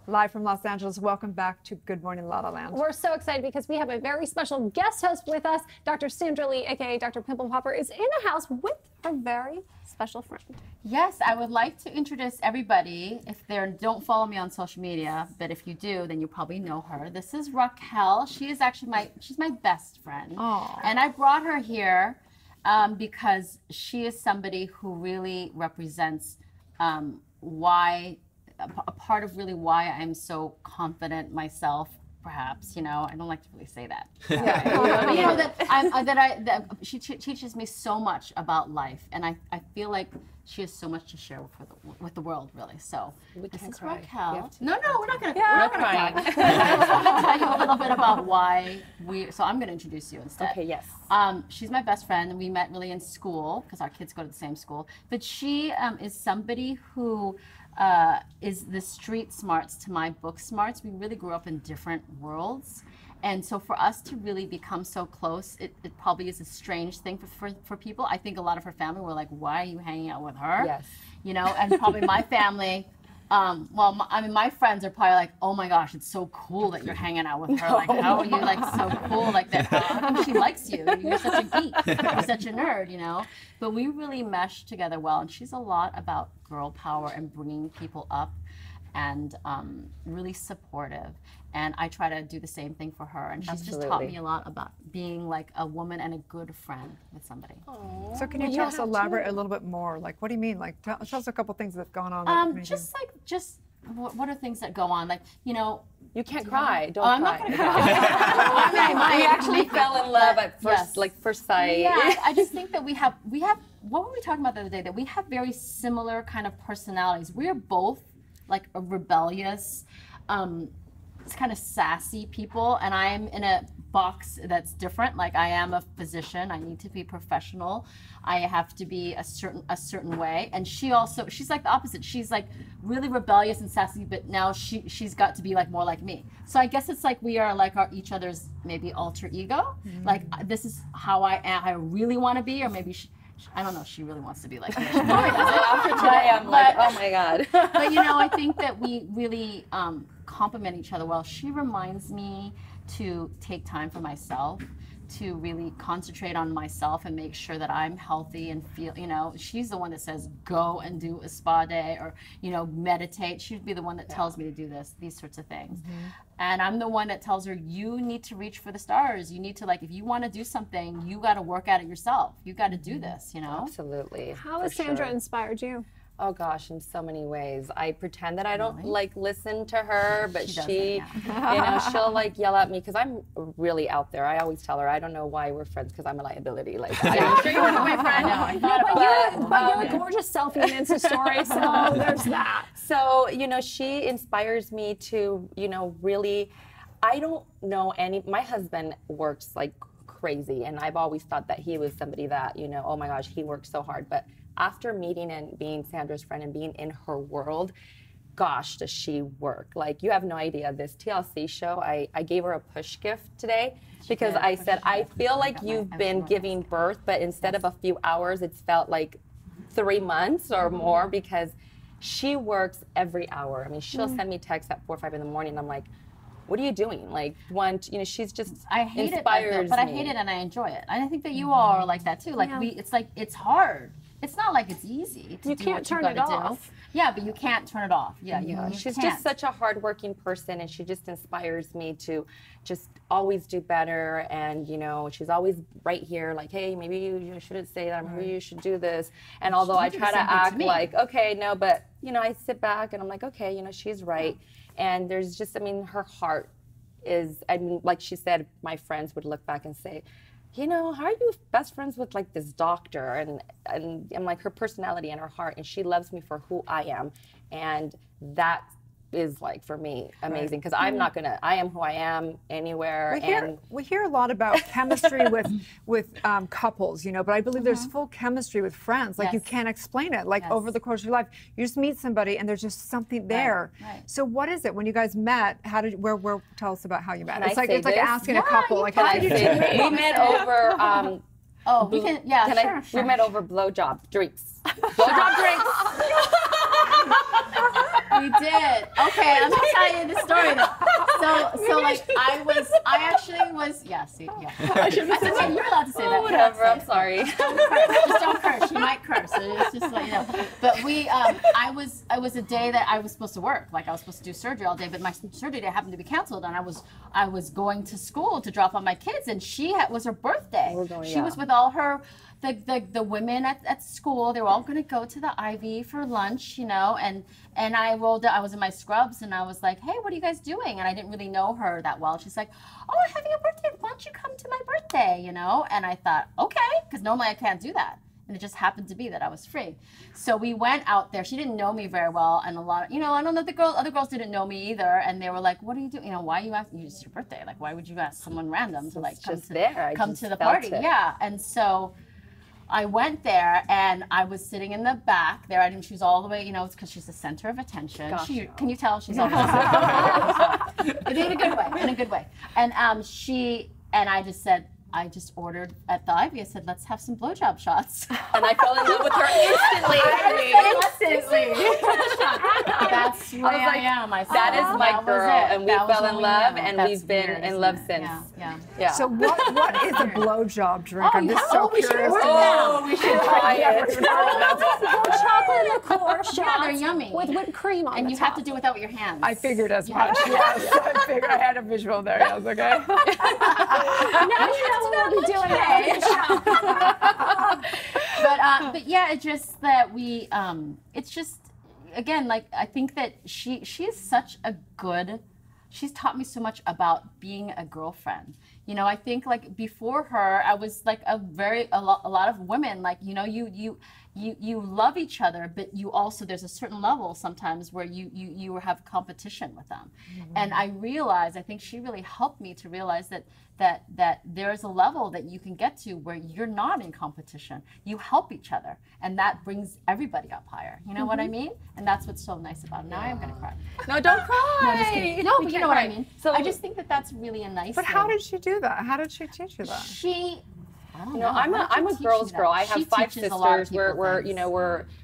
Live from Los Angeles. Welcome back to Good Morning La La Land. We're so excited because we have a very special guest host with us. Dr. Sandra Lee, aka Dr. Pimple Popper, is in the house with her very special friend. Yes, I would like to introduce everybody. If they don't follow me on social media, but if you do, then you probably know her. This is Raquel. She is actually she's my best friend. Aww. And I brought her here because she is somebody who really represents a part of really why I'm so confident myself. Perhaps, you know, I don't like to really say that. She teaches me so much about life, and I feel like she has so much to share with the world, really. So this is Raquel. No, we're not gonna. We're not gonna cry. I just want to tell you a little bit about why So I'm gonna introduce you instead. Okay. Yes. She's my best friend, and we met really in school because our kids go to the same school. But she is somebody who is the street smarts to my book smarts. We really grew up in different worlds. And so for us to really become so close, it probably is a strange thing for people. I think a lot of her family were like, why are you hanging out with her? Yes. You know, and probably my family, my friends are probably like, oh my gosh, it's so cool that you're hanging out with her. Like, how are you like so cool like that? How come she likes you? You're such a geek. You're such a nerd, you know? But we really mesh together well. And she's a lot about girl power and bringing people up and really supportive. And I try to do the same thing for her. And she's just taught me a lot about being like a woman and a good friend with somebody. Aww. So can you tell us, elaborate a little bit more? Like, what do you mean? Like, tell us a couple things that have gone on. What are things that go on? Like, you know. You can't cry. Don't cry. I'm not gonna cry. We actually fell in love at first, first sight. Yeah, I just think that we have, what were we talking about the other day? That we have very similar kind of personalities. We are both like a rebellious, kind of sassy people, and I'm in a box that's different. Like, I am a physician. I need to be professional. I have to be a certain way. And she's like the opposite. She's like really rebellious and sassy, but now she's got to be like more like me. So I guess it's like we are like each other's maybe alter ego. Mm-hmm. Like, this is how I am. I really want to be, or maybe I don't know if she really wants to be like me. After today, I'm like, oh my God. But you know, I think that we really complement each other well. She reminds me to take time for myself, to really concentrate on myself and make sure that I'm healthy and feel, you know, she's the one that says, go and do a spa day or, you know, meditate. She'd be the one that tells me to do these sorts of things. Mm-hmm. And I'm the one that tells her, you need to reach for the stars. You need to, like, if you want to do something, you got to work at it yourself. You got to do this, you know? Absolutely. How has Sandra inspired you? Oh gosh, in so many ways. I pretend that I don't like listen to her, but she you know, she'll like yell at me because I'm really out there. I always tell her, I don't know why we're friends because I'm a liability. Like, I'm sure you want to be my friend. I know. But you're a gorgeous selfie and Insta story, so there's that. So, you know, she inspires me to, you know, really, I don't know my husband works like crazy, and I've always thought that he was somebody that, you know, oh my gosh, he works so hard. But after meeting and being Sandra's friend and being in her world, gosh, does she work. Like, you have no idea. This TLC show, I gave her a push gift today because I said, I feel like you've been giving birth, but instead of a few hours, it's felt like 3 months or more because she works every hour. I mean, she'll send me texts at 4 or 5 in the morning. And I'm like, what are you doing? Like, you know, she's just I hate inspires it, but me. I hate it and I enjoy it. And I think that you all are like that too. Like, it's hard. It's not like it's easy to you do can't what turn you it gotta off. do. Yeah, but you can't turn it off. Yeah, she's just such a hardworking person, and she just inspires me to just always do better. And you know, she's always right here, like, hey, maybe you shouldn't say that. Maybe you should do this. And although I try to act like, okay, no, but you know, I sit back and I'm like, okay, you know, she's right. And there's just, I mean, her heart is, I mean, like she said, my friends would look back and say, you know, how are you best friends with like this doctor? And I'm like, her personality and her heart, and she loves me for who I am. And that is like, for me, amazing, because I'm not gonna, I am who I am anywhere. We hear a lot about chemistry with couples, you know, but I believe there's full chemistry with friends. Like, you can't explain it. Like, over the course of your life, you just meet somebody and there's just something there. Right. So what is it when you guys met? How did where tell us about how you met? Can It's I like say it's like this? asking a couple, like, how did you two meet? We met over we can, sure. We met over blowjob drinks. Blowjob drinks. We did. Okay, let me tell you the story though. So like I actually was, yeah, see, yeah. That's okay, you're allowed to say that. Whatever, I'm sorry. Just don't curse. She might curse. It's just like, you know. But I was a day that I was supposed to work. Like I was supposed to do surgery all day, but my surgery day happened to be canceled, and I was going to school to drop off my kids, and was her birthday. She was with all her the women at school. They were all going to go to the Ivy for lunch, you know, and I rolled up. I was in my scrubs, and I was like, hey, what are you guys doing? And I didn't really know her that well. She's like, oh, I'm having a birthday. Why don't you come to my birthday, you know? And I thought, okay, because normally I can't do that. And it just happened to be that I was free. So we went out there. She didn't know me very well. And a lot of, you know, I don't know, other girls didn't know me either. And they were like, what are you doing? You know, why are you asking? It's your birthday. Like, why would you ask someone random to like come to the party? Yeah. And so I went there, and I was sitting in the back there. I didn't choose all the way, you know, it's because she's the center of attention. Can you tell she's always but in a good way, in a good way. And I just ordered at the Ivy. I said, let's have some blowjob shots. And I fell in love with her instantly. That's where I am. That is my girl. And we fell in love, and we've been in love since. Yeah. So what is a blowjob drink? I'm just so curious to know. We should try it. Chocolate liqueur shots. Yeah, they're yummy. With whipped cream on And the you top. have to do it without your hands. I figured as much. Yes, I figured I had a visual there. Yes, okay. Now you know what we'll be doing but yeah, it's just that it's just, again, like, I think that she is such a good, she's taught me so much about being a girlfriend. You know, I think like before her, I was like a lot of women, like, you know, you love each other, but you also, there's a certain level sometimes where you have competition with them. Mm-hmm. And I think she really helped me to realize that there's a level that you can get to where you're not in competition. You help each other, and that brings everybody up higher. You know what I mean? And that's what's so nice about it. Now I'm gonna cry. No, don't cry. No, just kidding. No, but you know what I mean. So I just think that that's really a nice But thing. how did she do that? How did she teach you that? I don't You know. know, I'm a girl's girl. I have 5 sisters.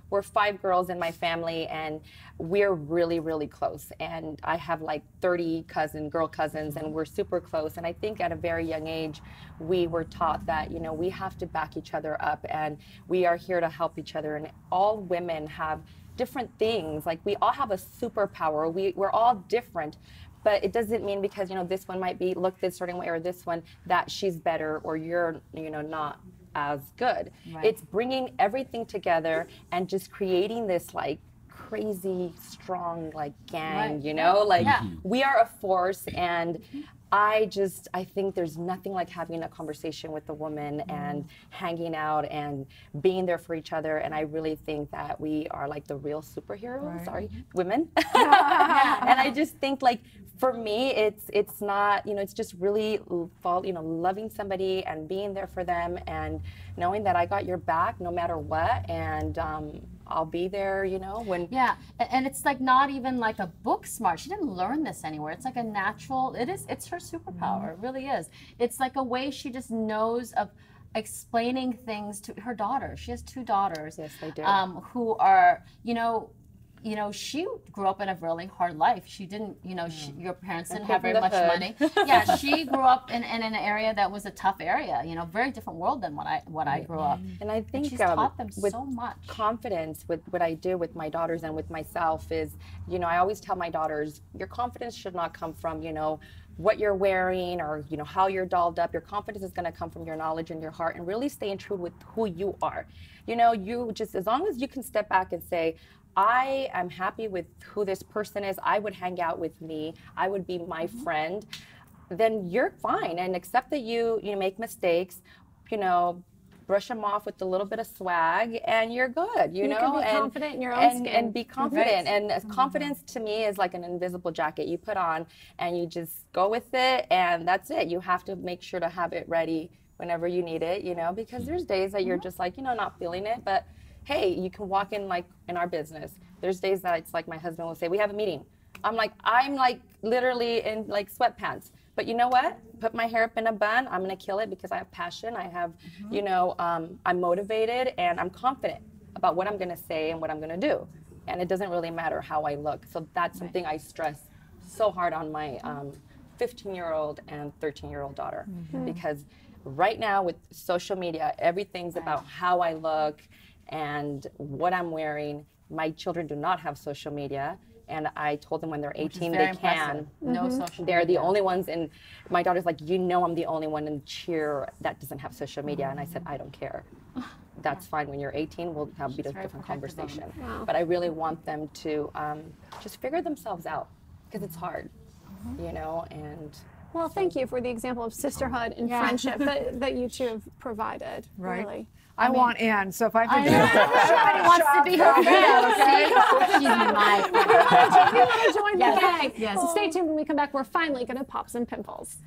We're 5 girls in my family, and we're really, really close. And I have like 30 girl cousins, and we're super close. And I think at a very young age, we were taught that, you know, we have to back each other up, and we are here to help each other. And all women have different things. Like, we all have a superpower. We're all different. But it doesn't mean because, you know, this one might be look this certain way, or this one that she's better, or you're, you know, not as good. Right. It's bringing everything together and just creating this like crazy strong like gang, right. You know, like we are a force. And I think there's nothing like having a conversation with a woman and hanging out and being there for each other. And I really think that we are like the real superheroes, women. And I just think like, for me, it's not, you know, it's just really, you know, loving somebody and being there for them and knowing that I got your back no matter what, and I'll be there, you know, when. Yeah, and it's like not even like a book smart. She didn't learn this anywhere. It's like a natural, it's her superpower. It really is. It's like a way she just knows of explaining things to her daughters. She has 2 daughters. Yes, they do. Who are, you know, she grew up in a really hard life. She didn't, you know, your parents didn't have very much money. Yeah, she grew up in an area that was a tough area, you know, very different world than what I grew up. And I think she's taught them so much. Confidence with what I do with my daughters and with myself is, you know, I always tell my daughters, your confidence should not come from, you know, what you're wearing or, you know, how you're dolled up. Your confidence is going to come from your knowledge and your heart, and really staying true with who you are. You know, you just, as long as you can step back and say, I am happy with who this person is, I would hang out with me, I would be my friend, then you're fine. And accept that you make mistakes, you know, brush them off with a little bit of swag, and you're good, you know? Can be confident in your own skin. And be confident. And confidence to me is like an invisible jacket you put on, and you just go with it, and that's it. You have to make sure to have it ready whenever you need it, you know, because there's days that you're just like, you know, not feeling it, but hey, you can walk in, like in our business. There's days that it's like my husband will say, we have a meeting. I'm like literally in like sweatpants. But you know what? Put my hair up in a bun. I'm going to kill it because I have passion. I have, you know, I'm motivated and I'm confident about what I'm going to say and what I'm going to do. and it doesn't really matter how I look. So that's something I stress so hard on my 15-year-old and 13-year-old daughter, because right now with social media, everything's about how I look and what I'm wearing. My children do not have social media, and I told them when they're 18 they can. No social They're media. the only ones, and my daughter's like, you know, I'm the only one in cheer that doesn't have social media, and I said, I don't care. That's fine. When you're 18, we'll have a different conversation. Wow. But I really want them to just figure themselves out, because it's hard, you know, and Well, thank you for the example of sisterhood and friendship that you two have provided. Right. Really. I want in, so if I could Everybody wants to be her friend. She's my friend. You want to join the gang. Yes. So stay tuned when we come back. We're finally going to pop some pimples.